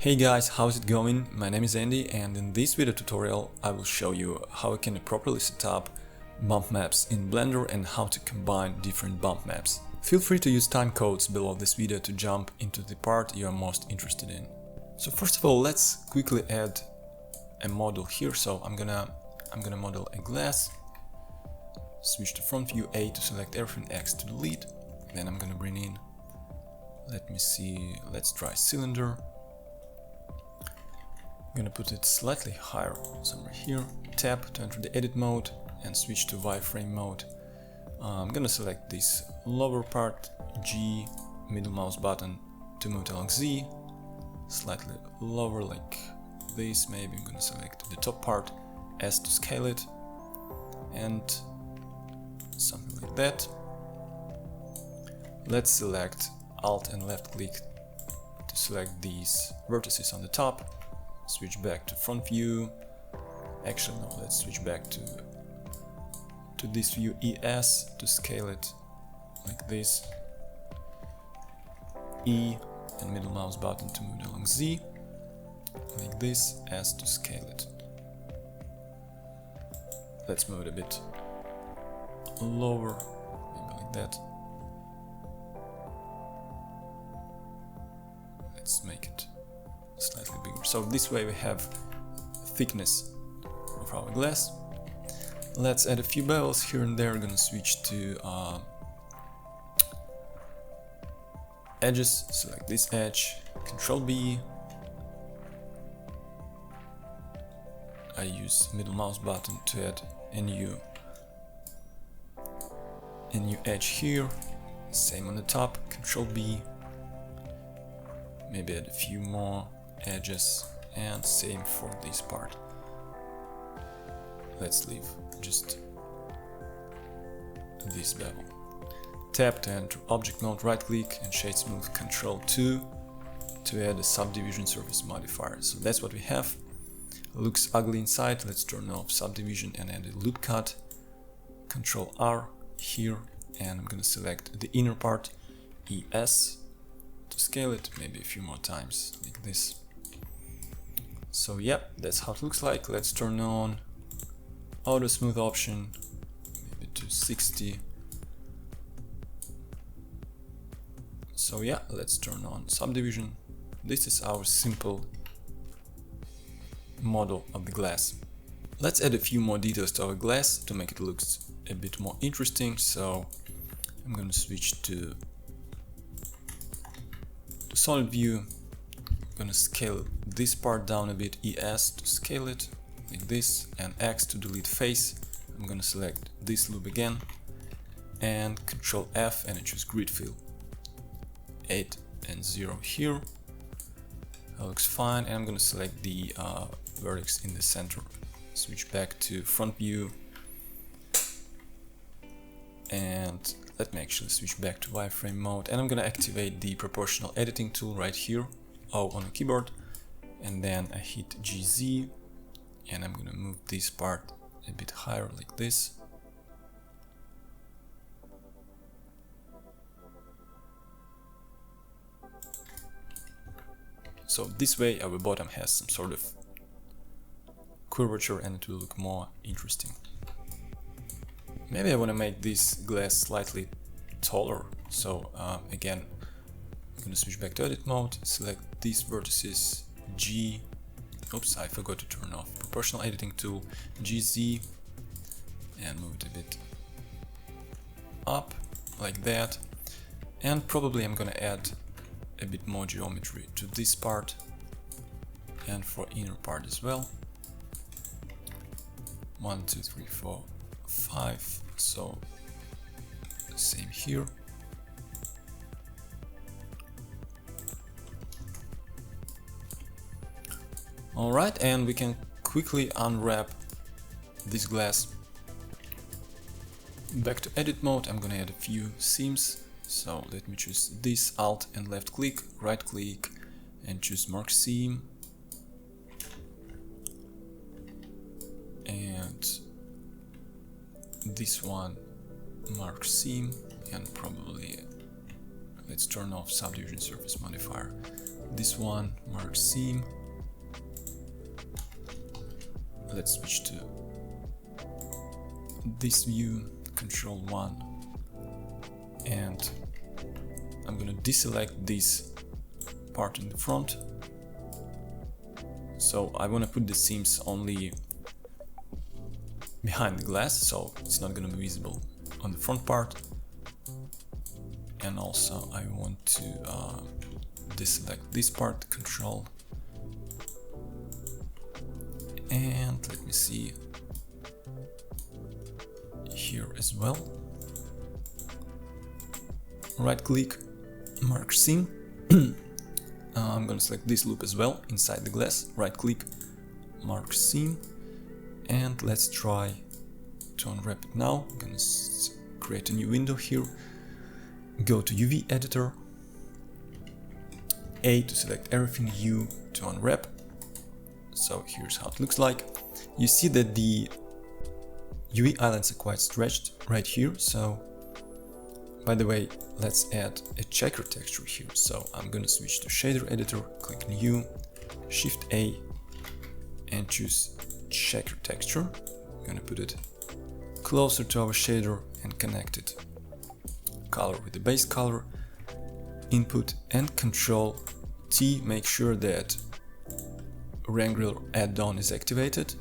Hey guys, how's it going? My name is Andy and in this video tutorial I will show you how I can properly set up bump maps in Blender and how to combine different bump maps. Feel free to use timecodes below this video to jump into the part you are most interested in. So first of all, let's quickly add a model here. So I'm gonna model a glass, switch to front view A to select everything, X to delete. Then I'm gonna bring in, let's try cylinder. I'm gonna put it slightly higher, somewhere here. Tap to enter the edit mode and switch to wireframe mode. I'm gonna select this lower part, G, middle mouse button to move along Z, slightly lower like this. Maybe I'm gonna select the top part, S to scale it, and something like that. Let's select Alt and left click to select these vertices on the top. Switch back to front view. Actually no, let's switch back to this view, ES, to scale it like this. E and middle mouse button to move along Z like this, S to scale it. Let's move it a bit lower, maybe like that. Let's make it slightly bigger. So this way we have thickness of our glass. Let's add a few bevels here and there. I'm gonna switch to edges, select this edge, Control B. I use middle mouse button to add a new edge here. Same on the top, Control B. Maybe add a few more edges, and same for this part. Let's leave just this bevel. Tap to enter object mode, right click and shade smooth, Ctrl 2 to add a subdivision surface modifier. So that's what we have. Looks ugly inside. Let's turn off subdivision and add a loop cut. Ctrl R here, and I'm gonna select the inner part, ES, to scale it maybe a few more times like this. So yeah, that's how it looks like. Let's turn on auto smooth option, maybe to 60. So yeah, let's turn on subdivision. This is our simple model of the glass. Let's add a few more details to our glass to make it look a bit more interesting. So I'm going to switch to solid view. I'm gonna scale this part down a bit, ES to scale it like this, and X to delete face. I'm gonna select this loop again and Control F and I choose grid fill 8 and 0 here. That looks fine, and I'm gonna select the vertex in the center. Switch back to front view, and let me actually switch back to wireframe mode, and I'm gonna activate the proportional editing tool right here, O on the keyboard, and then I hit GZ, and I'm gonna move this part a bit higher like this. So this way our bottom has some sort of curvature and it will look more interesting. Maybe I want to make this glass slightly taller, so again I'm going to switch back to edit mode, select these vertices, G, oops, I forgot to turn off proportional editing tool, GZ, and move it a bit up like that. And probably I'm going to add a bit more geometry to this part and for inner part as well. 1, 2, 3, 4, 5, so same here. Alright, and we can quickly unwrap this glass. Back to edit mode, I'm gonna add a few seams. So let me choose this, Alt and left click, right click and choose mark seam. And this one, mark seam, and probably let's turn off subdivision surface modifier. this one, mark seam. Let's switch to this view, Control 1, and I'm gonna deselect this part in the front. So I want to put the seams only behind the glass, so it's not gonna be visible on the front part. And also I want to deselect this part, Control, and let me see here as well. Right click, mark seam. I'm gonna select this loop as well inside the glass, right click, mark seam, and let's try to unwrap it now. I'm gonna create a new window here, go to UV editor, A to select everything, U to unwrap. So here's how it looks like. You see that the UV islands are quite stretched right here. So by the way, let's add a checker texture here. So I'm gonna switch to shader editor, click new, shift A, and choose checker texture. I'm gonna put it closer to our shader and connect it color with the base color, input, and Control T, make sure that Wrangler add-on is activated.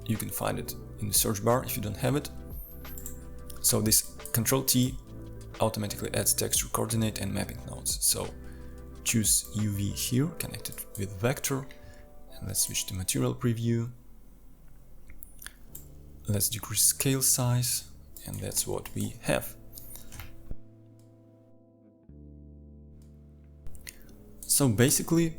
You can find it in the search bar if you don't have it. So this Control T automatically adds texture coordinate and mapping nodes. So choose UV here, connect it with vector, and let's switch to material preview. Let's decrease scale size, and that's what we have. So basically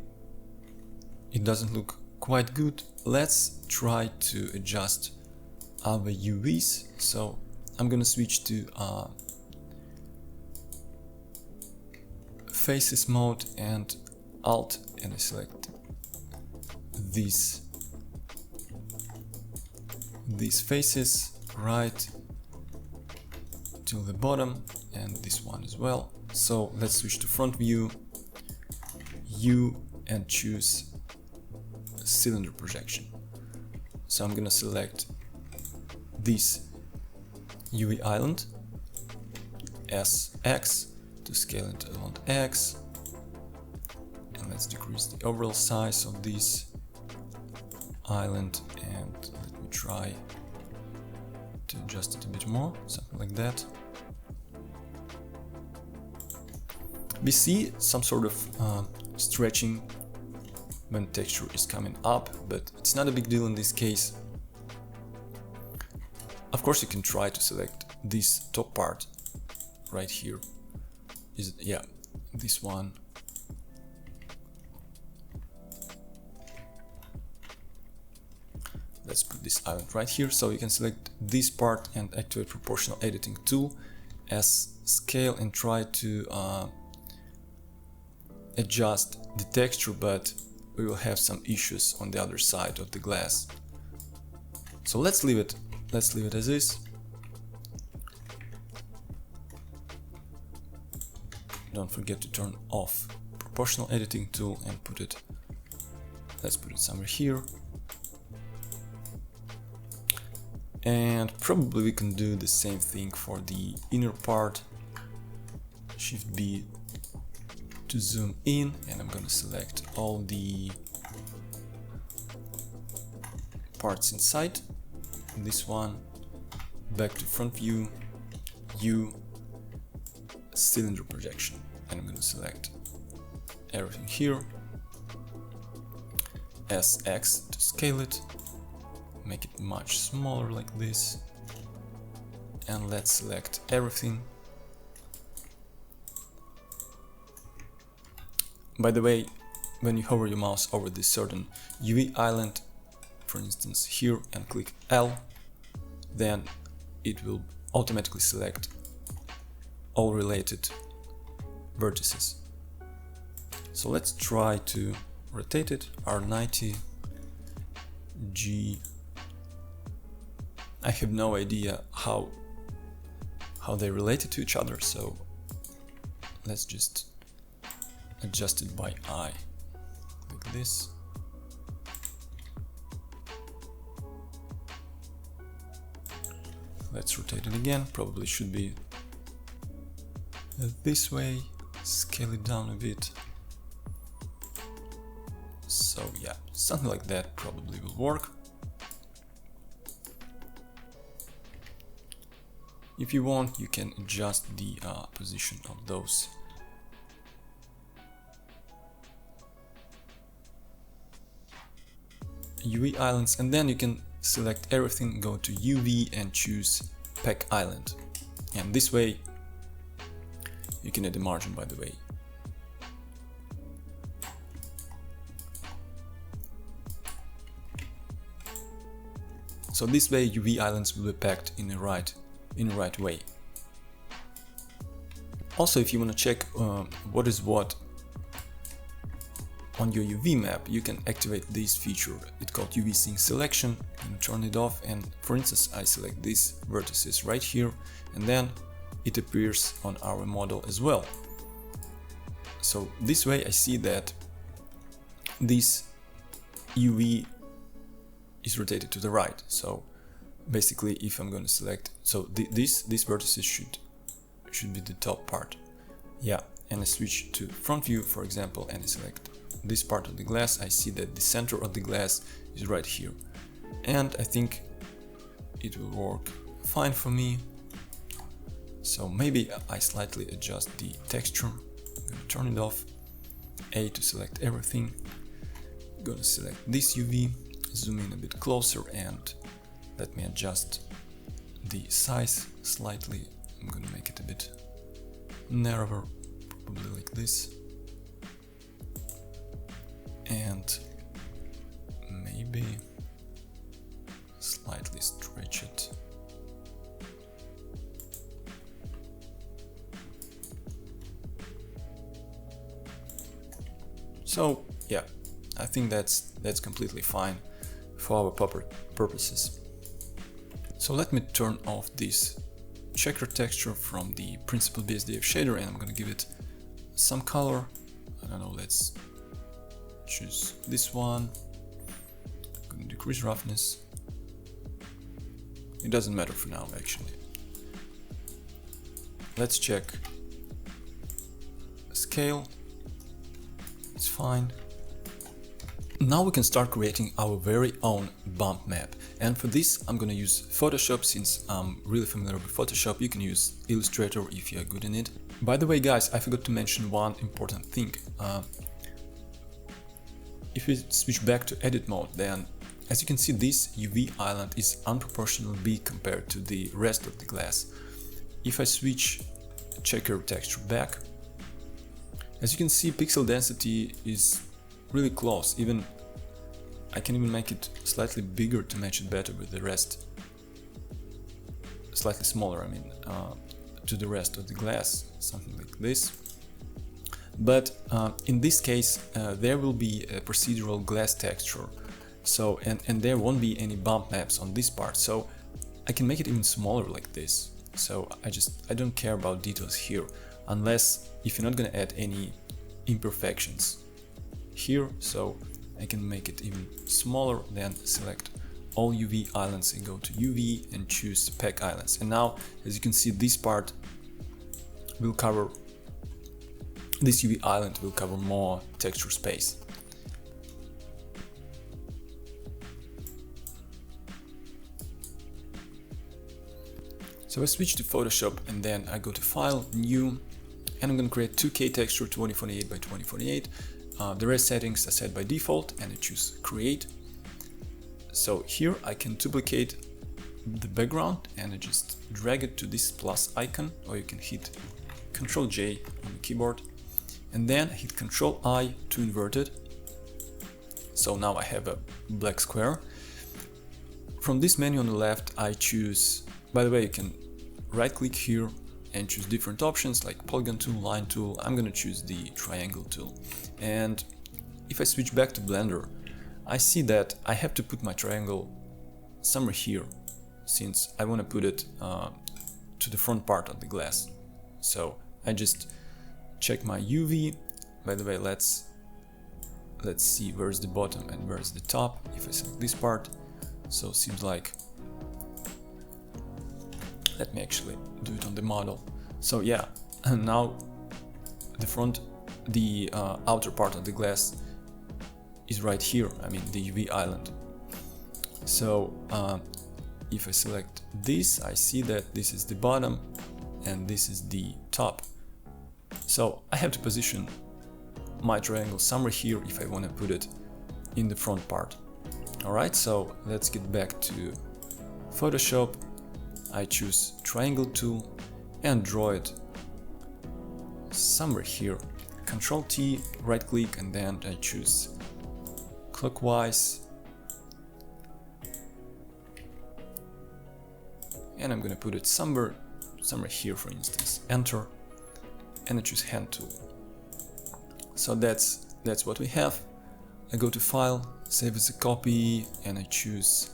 it doesn't look quite good. Let's try to adjust our UVs. So I'm gonna switch to faces mode and Alt, and I select these faces right till the bottom, and this one as well. So let's switch to front view, U, and choose cylinder projection. So I'm gonna select this UV island as X to scale into element X, and let's decrease the overall size of this island, and let me try to adjust it a bit more, something like that. We see some sort of stretching when texture is coming up, but it's not a big deal in this case. Of course, you can try to select this top part right here. Yeah, this one. Let's put this island right here. So you can select this part and activate proportional editing tool as scale and try to adjust the texture, but we will have some issues on the other side of the glass. So let's leave it as is. Don't forget to turn off proportional editing tool and let's put it somewhere here. And probably we can do the same thing for the inner part. Shift B to zoom in, and I'm gonna select all the parts inside. This one, back to front view, U, cylinder projection, and I'm gonna select everything here, SX to scale it, make it much smaller like this, and let's select everything. By the way, when you hover your mouse over this certain UV island, for instance here, and click L, then it will automatically select all related vertices. So let's try to rotate it, R90, G. I have no idea how they related to each other, so let's just adjust it by eye, like this. Let's rotate it again, probably should be this way, scale it down a bit. So yeah, something like that probably will work. If you want, you can adjust the position of those UV islands, and then you can select everything, go to UV and choose Pack Island. And this way you can add a margin, by the way. So this way UV islands will be packed in the right way. Also, if you want to check what is what on your UV map, you can activate this feature. It's called UV Sync Selection, and turn it off. And for instance, I select these vertices right here, and then it appears on our model as well. So this way I see that this UV is rotated to the right. So basically, if I'm going to select, so these vertices should be the top part. Yeah, and I switch to front view, for example, and I select this part of the glass. I see that the center of the glass is right here, and I think it will work fine for me. So maybe I slightly adjust the texture. I'm going to turn it off, A to select everything. I'm going to select this UV, zoom in a bit closer, and let me adjust the size slightly. I'm going to make it a bit narrower, probably like this. And maybe slightly stretch it. So yeah, I think that's completely fine for our purposes. So let me turn off this checker texture from the Principled BSDF shader, and I'm gonna give it some color. I don't know, let's choose this one. I'm gonna decrease roughness. It doesn't matter for now, actually. Let's check scale. It's fine. Now we can start creating our very own bump map. And for this, I'm gonna use Photoshop. Since I'm really familiar with Photoshop, you can use Illustrator if you're good in it. By the way, guys, I forgot to mention one important thing. If we switch back to edit mode, then as you can see, this UV island is unproportionally big compared to the rest of the glass. If I switch checker texture back, as you can see, pixel density is really close. I can even make it slightly bigger to match it better with the rest. Slightly smaller, I mean, to the rest of the glass, something like this. But in this case, there will be a procedural glass texture. So and there won't be any bump maps on this part. So I can make it even smaller like this. So I don't care about details here, unless if you're not gonna add any imperfections here. So I can make it even smaller, then select all UV islands and go to UV and choose Pack Islands. And now, as you can see, this part will cover, this UV island will cover more texture space. So I switch to Photoshop, and then I go to File, New, and I'm going to create 2K texture 2048 by 2048. The rest settings are set by default, and I choose Create. So here I can duplicate the background, and I just drag it to this plus icon, or you can hit Ctrl J on the keyboard, and then hit Ctrl I to invert it. So now I have a black square. From this menu on the left, I choose, by the way, you can right click here and choose different options like polygon tool, line tool. I'm gonna choose the triangle tool. And if I switch back to Blender, I see that I have to put my triangle somewhere here, since I want to put it to the front part of the glass. So I just check my UV, by the way, let's see where's the bottom and where's the top. If I select this part, so it seems like, let me actually do it on the model. So yeah, and now the outer part of the glass is right here, I mean the UV island. So if I select this, I see that this is the bottom and this is the top. So I have to position my triangle somewhere here if I want to put it in the front part. Alright, so let's get back to Photoshop. I choose triangle tool and draw it somewhere here. Control T, right click, and then I choose clockwise. And I'm gonna put it somewhere here, for instance. Enter, and I choose hand tool. So that's what we have. I go to File, Save as a copy, and I choose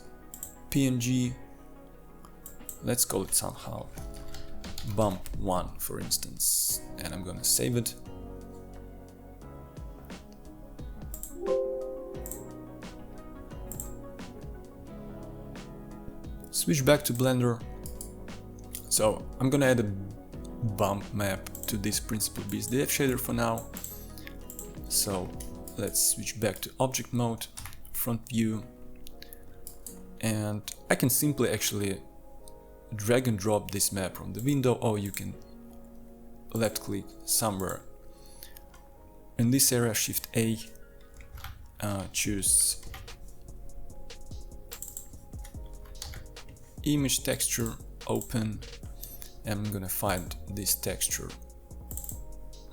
PNG. Let's call it somehow bump 1, for instance, and I'm gonna save it. Switch back to Blender. So I'm gonna add a bump map to this Principled BSDF shader for now. So let's switch back to object mode, front view, and I can simply actually drag and drop this map from the window, or you can left click somewhere in this area, Shift A, choose image texture, open, and I'm gonna find this texture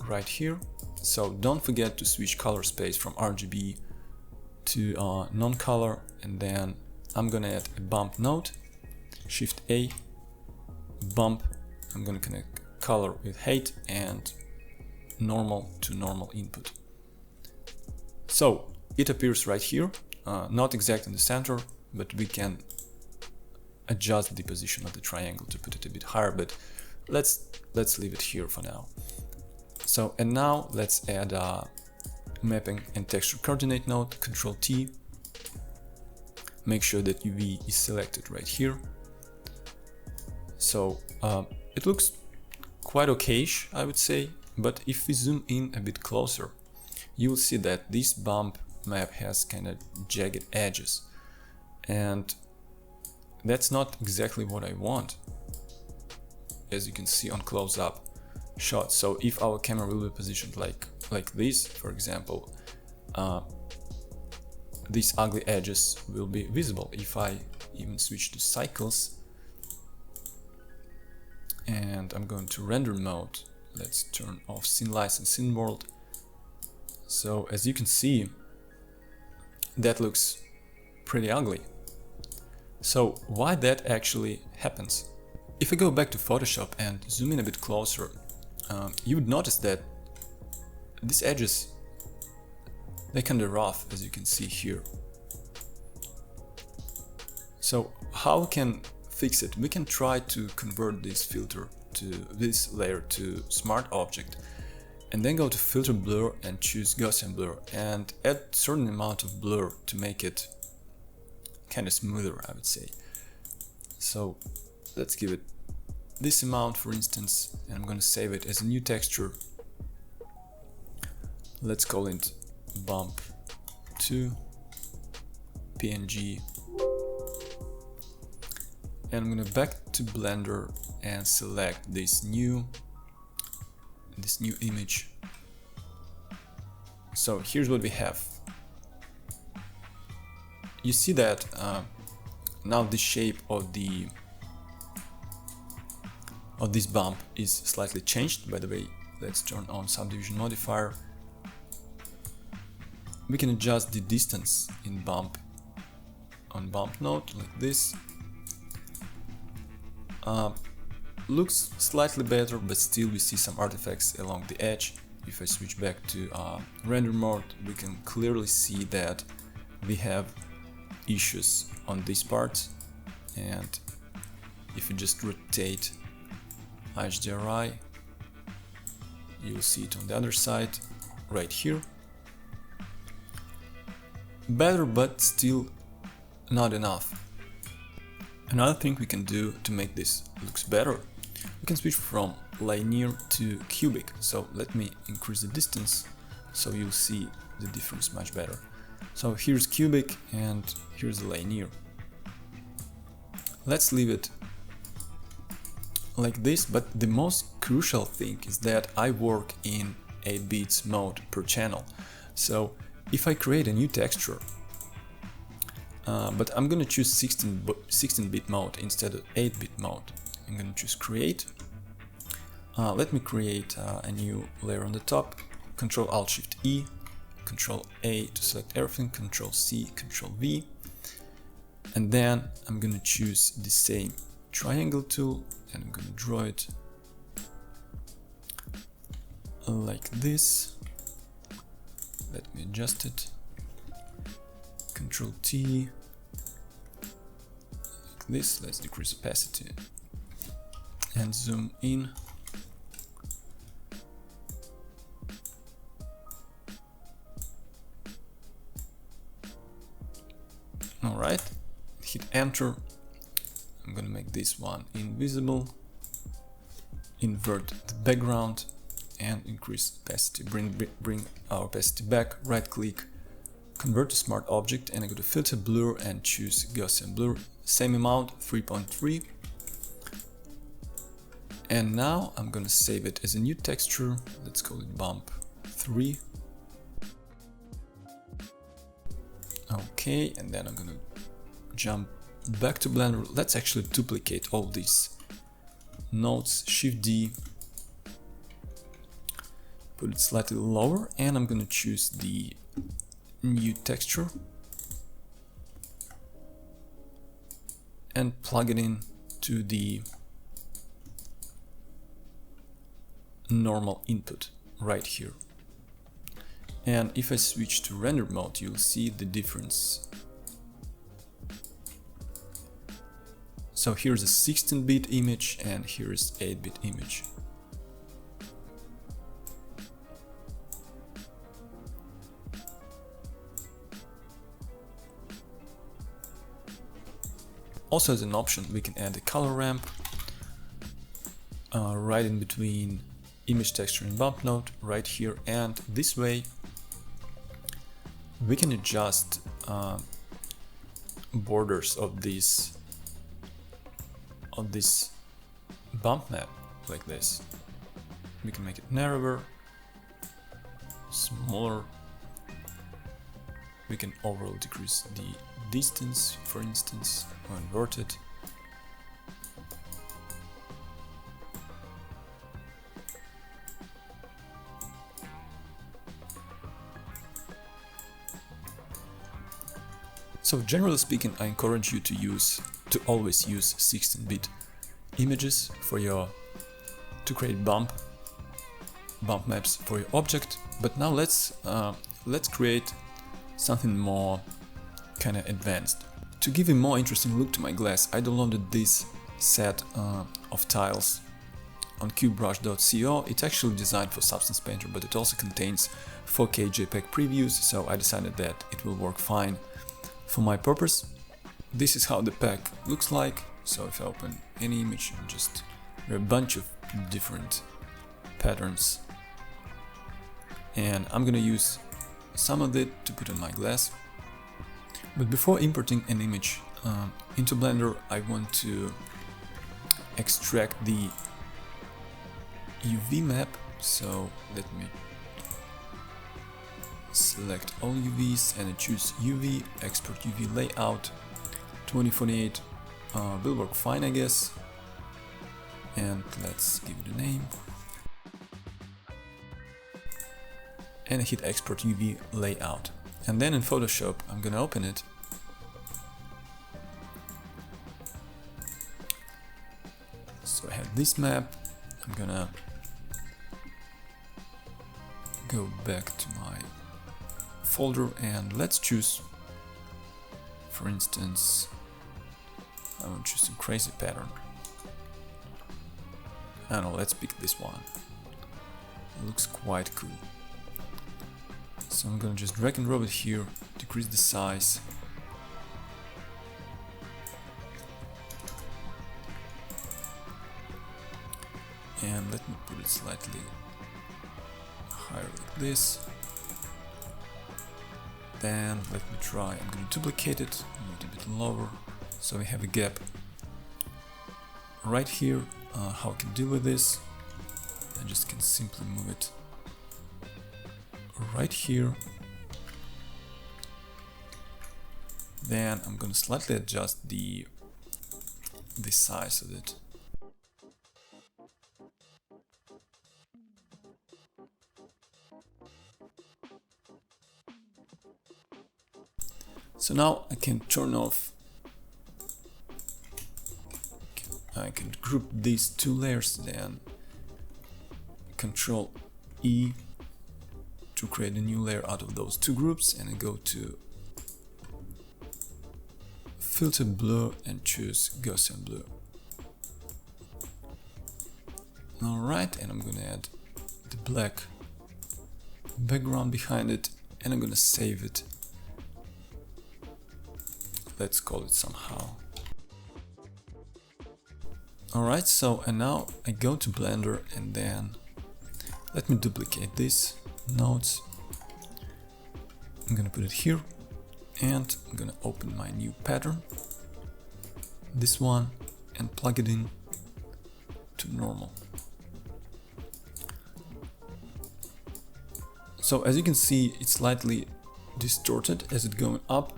right here. So don't forget to switch color space from RGB to non-color, and then I'm gonna add a bump node, Shift A, bump. I'm gonna connect color with height and normal to normal input. So it appears right here, not exact in the center, but we can adjust the position of the triangle to put it a bit higher, but let's leave it here for now. So, and now let's add a mapping and texture coordinate node, Control T. Make sure that UV is selected right here. So it looks quite okayish, I would say, but if we zoom in a bit closer, you will see that this bump map has kind of jagged edges, and that's not exactly what I want, as you can see on close-up shot. So if our camera will be positioned like this, for example, these ugly edges will be visible. If I even switch to cycles and I'm going to render mode, let's turn off scene license, scene world. So as you can see, that looks pretty ugly. So why that actually happens? If I go back to Photoshop and zoom in a bit closer, you would notice that these edges, they're kind of rough, as you can see here. So how we can fix it? We can try to convert this filter to this layer to Smart Object, and then go to Filter Blur and choose Gaussian Blur and add certain amount of blur to make it kind of smoother, I would say. So let's give it this amount, for instance, and I'm going to save it as a new texture. Let's call it bump 2 PNG, and I'm going to back to Blender and select this new image. So here's what we have. You see that now the shape of this bump is slightly changed. By the way, let's turn on subdivision modifier. We can adjust the distance in bump on bump node like this. Looks slightly better, but still we see some artifacts along the edge. If I switch back to render mode, we can clearly see that we have issues on this part, and if you just rotate HDRI, you'll see it on the other side. right here. Better, but still not enough. Another thing we can do to make this looks better, we can switch from linear to cubic. So let me increase the distance so you'll see the difference much better. So here's cubic and here's the linear. Let's leave it like this, but the most crucial thing is that I work in 8 bits mode per channel. So if I create a new texture, but I'm gonna choose 16-bit mode instead of 8-bit mode. I'm gonna choose create. Let me create a new layer on the top. Control Alt Shift E, Control A to select everything, Control C, Control V. And then I'm gonna choose the same triangle tool and I'm gonna draw it like this. Let me adjust it. Control T, like this. Let's decrease opacity and zoom in. Alright, hit enter. I'm gonna make this one invisible, invert the background and increase opacity. Bring our opacity back, right click, convert to smart object, and I go to filter blur and choose Gaussian blur, same amount, 3.3. And now I'm gonna save it as a new texture. Let's call it bump 3. Okay, and then I'm gonna jump back to Blender. Let's actually duplicate all these nodes, Shift D, put it slightly lower, and I'm gonna choose the new texture and plug it in to the normal input right here. And if I switch to render mode, you'll see the difference. So here's a 16-bit image and here's 8-bit image. Also, as an option, we can add a color ramp right in between image texture and bump node right here, and this way we can adjust borders of this bump map like this. We can make it narrower, smaller. We can overall decrease the distance, for instance, or invert it. So generally speaking, I encourage you to always use 16-bit images to create bump maps for your object. But now let's create something more kind of advanced. To give a more interesting look to my glass, I downloaded this set of tiles on cubebrush.co. It's actually designed for Substance Painter, but it also contains 4K JPEG previews, so I decided that it will work fine for my purpose. This is how the pack looks like. So if I open any image, there are a bunch of different patterns, and I'm gonna use some of it to put on my glass. But before importing an image into Blender, I want to extract the UV map. So let me select all UVs and I choose UV, export UV layout, 2048 will work fine, I guess. And let's give it a name. And I hit export UV layout. And then in Photoshop, I'm gonna open it. So I have this map. I'm gonna go back to my folder and let's choose, for instance, I want to choose some crazy pattern. I don't know, let's pick this one. It looks quite cool. So I'm gonna just drag and drop it here, decrease the size. And let me put it slightly higher like this. Then let me try, I'm gonna duplicate it a little bit lower, so we have a gap right here. How I can deal with this? I just can simply move it right here. Then I'm gonna slightly adjust the size of it. So now I can turn off, I can group these two layers, then Control E to create a new layer out of those two groups, and I go to Filter Blur and choose Gaussian Blur. Alright, and I'm gonna add the black background behind it, and I'm gonna save it. Let's call it somehow. Alright, so and now I go to Blender, and then let me duplicate these nodes. I'm gonna put it here, and I'm gonna open my new pattern, this one, and plug it in to normal. So as you can see, it's slightly distorted as it's going up.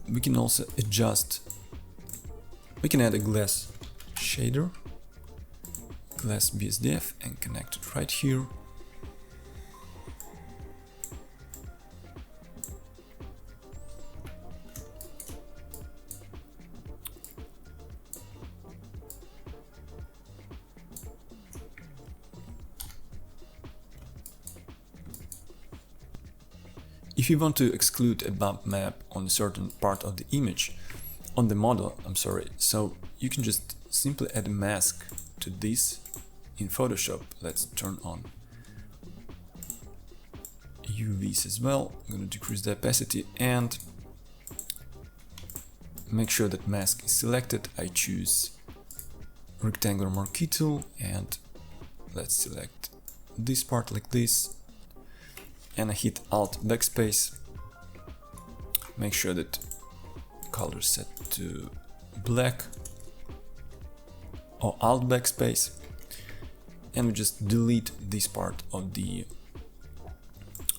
We can also adjust, we can add a glass shader, glass BSDF, and connect it right here. If you want to exclude a bump map on a certain part of the image, on the model, so you can just simply add a mask to this in Photoshop. Let's turn on UVs as well. I'm going to decrease the opacity and make sure that mask is selected. I choose rectangular marquee tool, and let's select this part like this. And I hit Alt backspace, make sure that color is set to black, or Alt backspace, and we just delete this part of the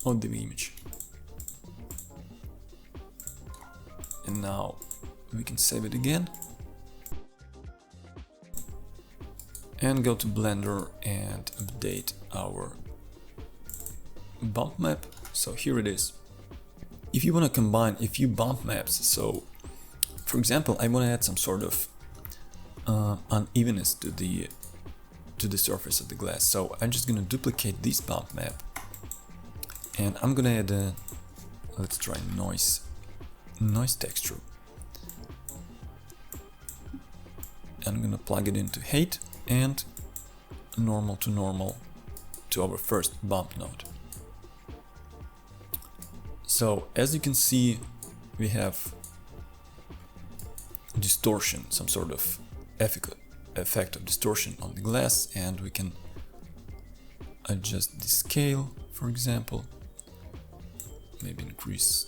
image. And now we can save it again and go to Blender and update our bump map. So here it is. If you want to combine a few bump maps, so for example I want to add some sort of unevenness to the surface of the glass, so I'm just gonna duplicate this bump map, and I'm gonna add a, let's try noise texture, and I'm gonna plug it into height and normal to our first bump node. So as you can see, we have distortion, some sort of effect of distortion on the glass, and we can adjust the scale, for example, maybe increase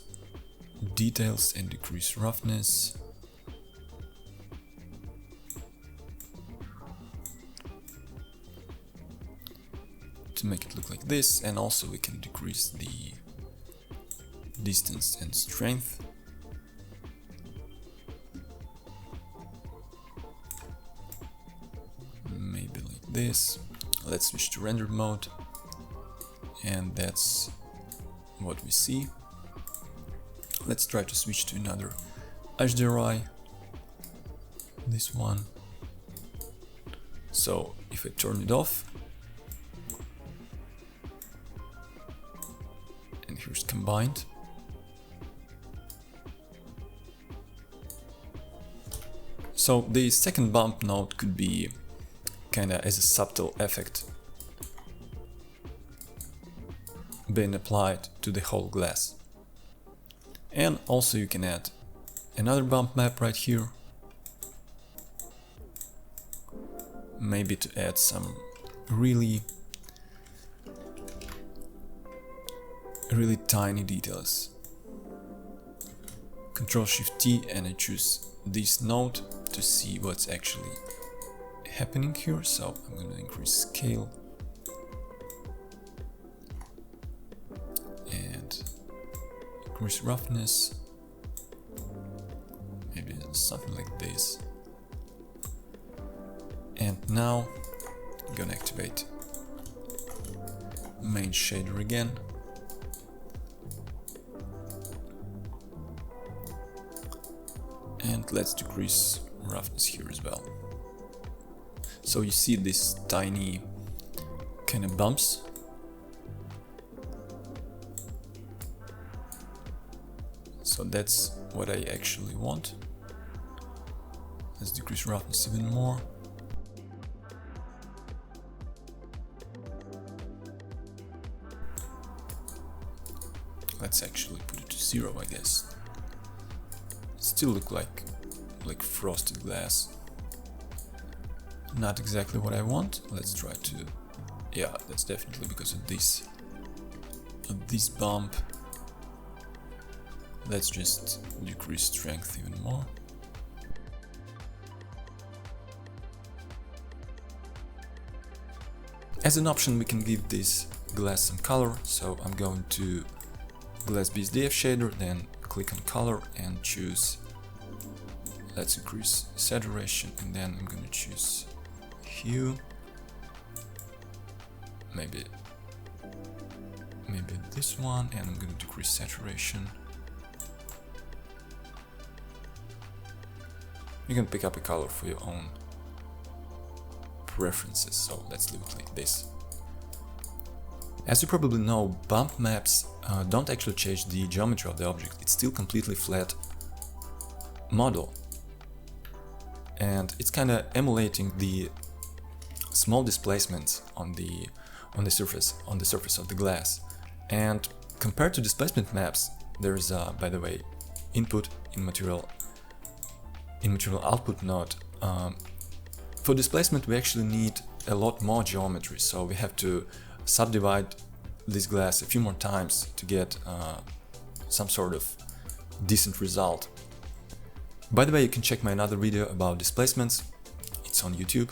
details and decrease roughness. To make it look like this, and also we can decrease the distance and strength. Maybe like this. Let's switch to render mode, and that's what we see. Let's try to switch to another HDRI, this one. So if I turn it off, and here's combined, so the second bump node could be kinda as a subtle effect being applied to the whole glass. And also you can add another bump map right here, maybe to add some really tiny details. Ctrl+Shift+T and I choose this node to see what's actually happening here, so I'm going to increase scale and increase roughness, maybe something like this. And now I'm gonna activate main shader again. And let's decrease roughness here as well. So you see these tiny kind of bumps. So that's what I actually want. Let's decrease roughness even more. Let's actually put it to 0, I guess. Still look like frosted glass. Not exactly what I want. Let's try to, yeah, that's definitely because of this bump. Let's just decrease strength even more. As an option we can give this glass some color, so I'm going to Glass BSDF shader, then click on color and choose, let's increase saturation, and then I'm going to choose hue, maybe this one, and I'm going to decrease saturation. You can pick up a color for your own preferences, so let's leave it like this. As you probably know, bump maps don't actually change the geometry of the object, it's still completely flat model. And it's kind of emulating the small displacements on the surface of the glass. And compared to displacement maps, there's by the way, input in material output node. For displacement we actually need a lot more geometry, so we have to subdivide this glass a few more times to get some sort of decent result. By the way, you can check my another video about displacements, it's on YouTube.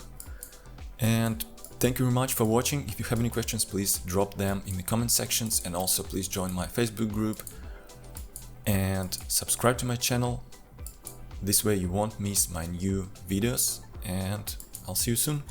And thank you very much for watching. If you have any questions, please drop them in the comment sections, and also please join my Facebook group and subscribe to my channel. This way you won't miss my new videos, and I'll see you soon.